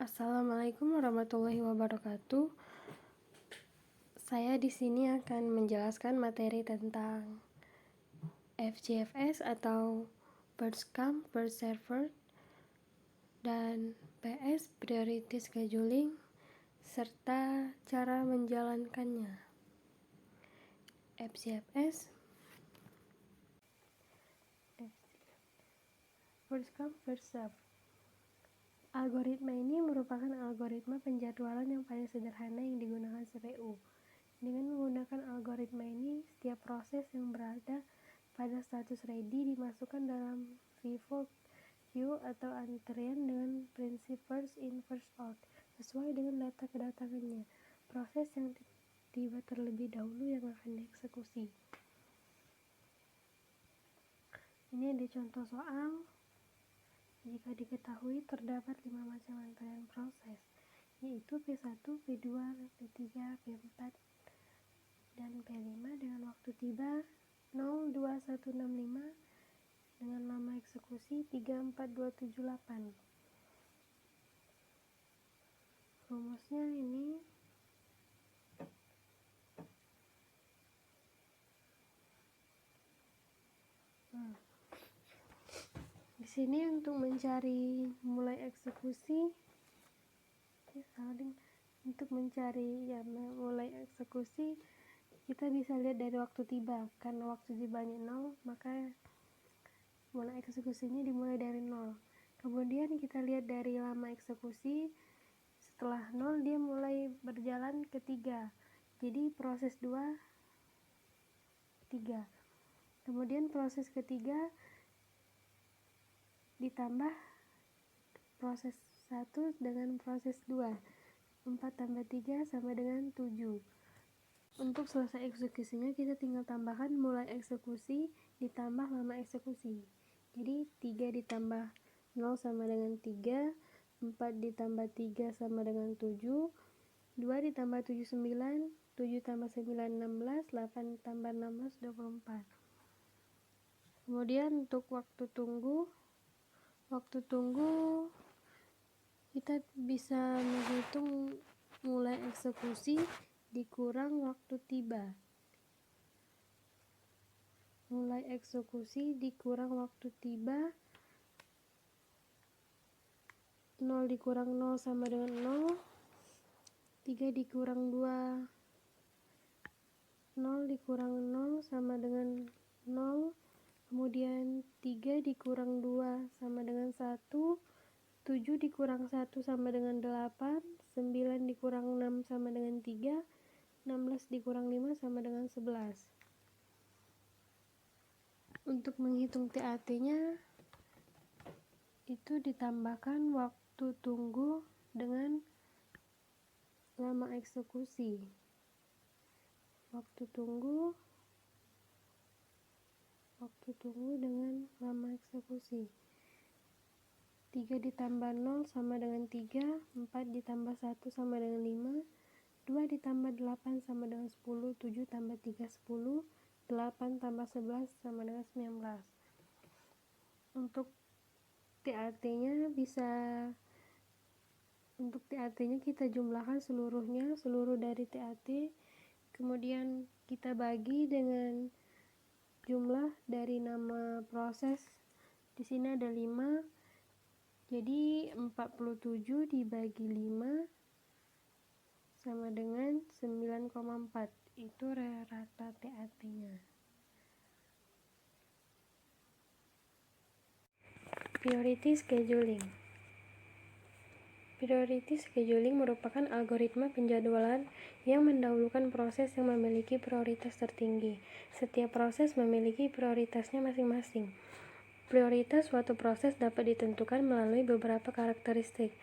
Assalamualaikum warahmatullahi wabarakatuh. Saya di sini akan menjelaskan materi tentang FGFS atau First Come First Served dan PS Priority Scheduling serta cara menjalankannya. FGFS First Come First Served. Algoritma ini merupakan algoritma penjadwalan yang paling sederhana yang digunakan CPU. Dengan menggunakan algoritma ini, setiap proses yang berada pada status ready dimasukkan dalam pivot queue atau antrian dengan prinsip first in first out, sesuai dengan data kedatangannya. Proses yang tiba terlebih dahulu yang akan dieksekusi. Ini ada contoh soal. Jika diketahui terdapat 5 macam antrean proses, yaitu P1, P2, P3, P4, dan P5 dengan waktu tiba 02165 dengan lama eksekusi 34278. Rumusnya ini di sini untuk mencari mulai eksekusi mulai eksekusi kita bisa lihat dari waktu tiba. Karena waktu tibanya 0, maka mulai eksekusinya dimulai dari 0. Kemudian kita lihat dari lama eksekusi, setelah 0 dia mulai berjalan ke 3. Jadi proses 2 3. Kemudian proses ketiga ditambah proses 1 dengan proses 2. 4 tambah 3 sama dengan 7. Untuk selesai eksekusinya kita tinggal tambahkan mulai eksekusi ditambah lama eksekusi. Jadi 3 ditambah 0 sama dengan 3, 4 ditambah 3 sama dengan 7, 2 ditambah 7 9, 7 tambah 9 16, 8 tambah 16 24. Kemudian untuk waktu tunggu kita bisa menghitung mulai eksekusi dikurang waktu tiba. Mulai eksekusi dikurang waktu tiba, 0 dikurang 0 sama dengan 0, 3 dikurang 2, 0 dikurang 0 sama dengan 0, kemudian 3 dikurang 2 sama dengan 1, 7 dikurang 1 sama dengan 8, 9 dikurang 6 sama dengan 3, 16 dikurang 5 sama dengan 11. Untuk menghitung TAT-nya itu ditambahkan waktu tunggu dengan lama eksekusi. Waktu tunggu dengan lama eksekusi. 3 ditambah 0 sama dengan 3, 4 ditambah 1 sama dengan 5, 2 ditambah 8 sama dengan 10, 7 tambah 3 10, 8 tambah 11 sama dengan 19. Untuk TAT-nya kita jumlahkan seluruh dari TAT, kemudian kita bagi dengan jumlah dari nama proses. Di sini ada 5, jadi 47 dibagi 5 sama dengan 9,4. Itu rata TAT-nya. Priority Scheduling. Priority Scheduling merupakan algoritma penjadwalan yang mendahulukan proses yang memiliki prioritas tertinggi. Setiap proses memiliki prioritasnya masing-masing. Prioritas suatu proses dapat ditentukan melalui beberapa karakteristik,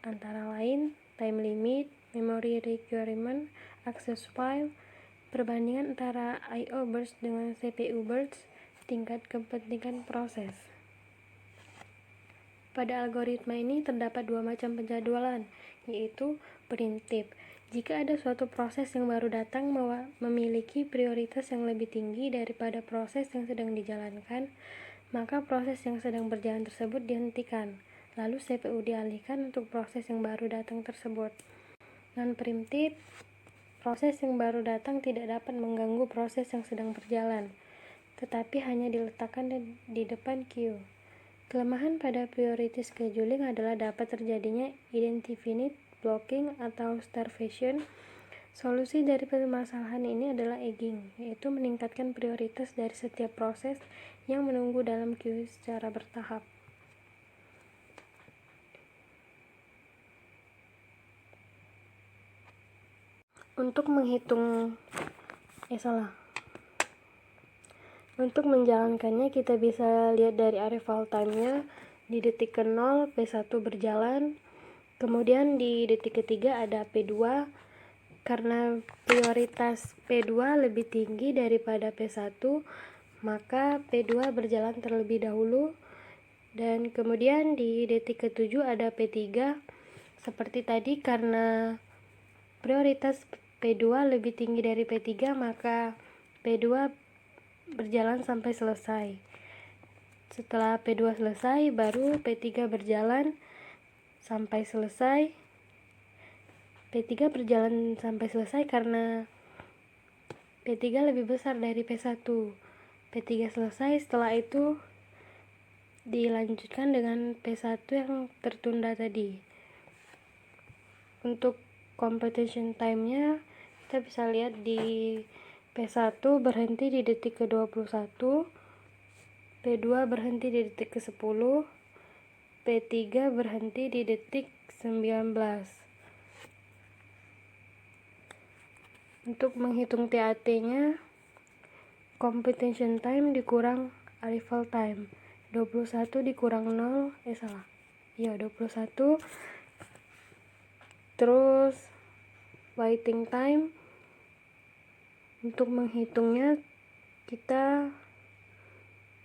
antara lain time limit, memory requirement, access file, perbandingan antara I/O burst dengan CPU burst, tingkat kepentingan proses. Pada algoritma ini terdapat 2 macam penjadwalan, yaitu preemptive. Jika ada suatu proses yang baru datang memiliki prioritas yang lebih tinggi daripada proses yang sedang dijalankan, maka proses yang sedang berjalan tersebut dihentikan. lalu CPU dialihkan untuk proses yang baru datang tersebut. Non-preemptive, proses yang baru datang tidak dapat mengganggu proses yang sedang berjalan, tetapi hanya diletakkan di depan queue. Kelemahan pada priority scheduling adalah dapat terjadinya indefinite blocking atau starvation. Solusi dari permasalahan ini adalah egging, yaitu meningkatkan prioritas dari setiap proses yang menunggu dalam queue secara bertahap. Untuk menjalankannya kita bisa lihat dari arrival time-nya. Di detik ke-0 P1 berjalan, kemudian di detik ketiga ada P2. Karena prioritas P2 lebih tinggi daripada P1, maka P2 berjalan terlebih dahulu, dan kemudian di detik ke-7 ada P3. Seperti tadi, karena prioritas P2 lebih tinggi dari P3, maka P2 berjalan sampai selesai. Setelah P2 selesai, baru P3 berjalan sampai selesai. P3 berjalan sampai selesai karena P3 lebih besar dari P1. P3 selesai, setelah itu dilanjutkan dengan P1 yang tertunda tadi. Untuk completion time-nya kita bisa lihat di P1 berhenti di detik ke-21, P2 berhenti di detik ke-10, P3 berhenti di detik 19. Untuk menghitung TAT-nya, completion time dikurang arrival time. 21 dikurang 21. Terus waiting time. Untuk menghitungnya kita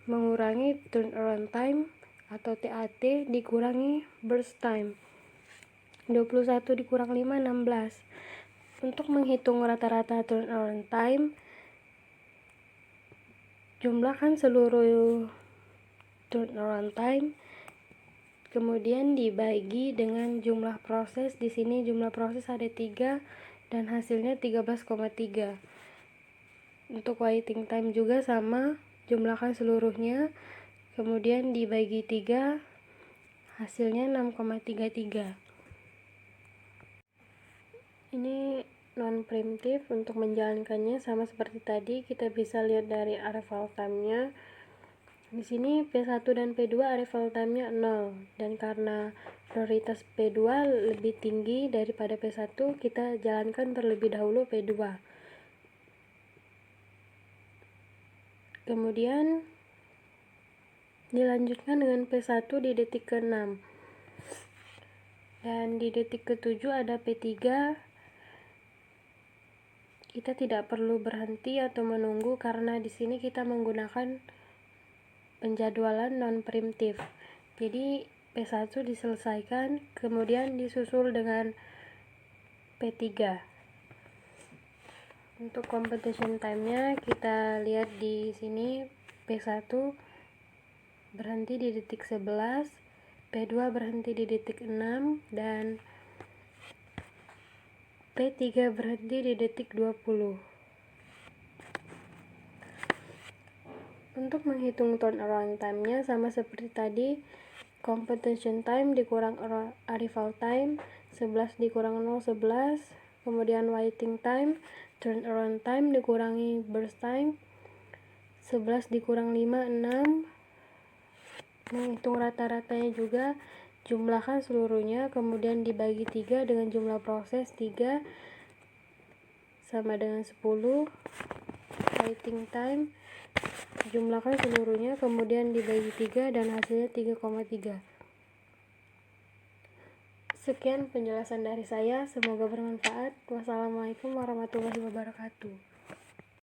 mengurangi turnaround time atau TAT dikurangi burst time. 21 dikurang 5, 16. Untuk menghitung rata-rata turnaround time, jumlahkan seluruh turnaround time, kemudian dibagi dengan jumlah proses. Di sini jumlah proses ada 3 dan hasilnya 13,3. Untuk waiting time juga sama, jumlahkan seluruhnya, kemudian dibagi 3, hasilnya 6,33. Ini non-preemptive. Untuk menjalankannya sama seperti tadi, kita bisa lihat dari arrival time-nya. Di sini P1 dan P2 arrival time-nya 0, dan karena prioritas P2 lebih tinggi daripada P1, kita jalankan terlebih dahulu P2. Kemudian dilanjutkan dengan P1 di detik ke-6, dan di detik ke-7 ada P3. Kita tidak perlu berhenti atau menunggu karena di sini kita menggunakan penjadwalan non-preemptive. Jadi P1 diselesaikan, kemudian disusul dengan P3. Untuk completion time-nya kita lihat di sini, P1 berhenti di detik 11, P2 berhenti di detik 6, dan P3 berhenti di detik 20. Untuk menghitung turnaround time-nya sama seperti tadi, completion time dikurang arrival time, 11 dikurang 0, 11. Kemudian waiting time, turnaround time dikurangi burst time, 11 dikurang 5, 6. Menghitung rata-ratanya juga, jumlahkan seluruhnya, kemudian dibagi 3 dengan jumlah proses 3 sama dengan 10. Waiting time jumlahkan seluruhnya, kemudian dibagi 3 dan hasilnya 3,3. Sekian penjelasan dari saya, semoga bermanfaat. Wassalamualaikum warahmatullahi wabarakatuh.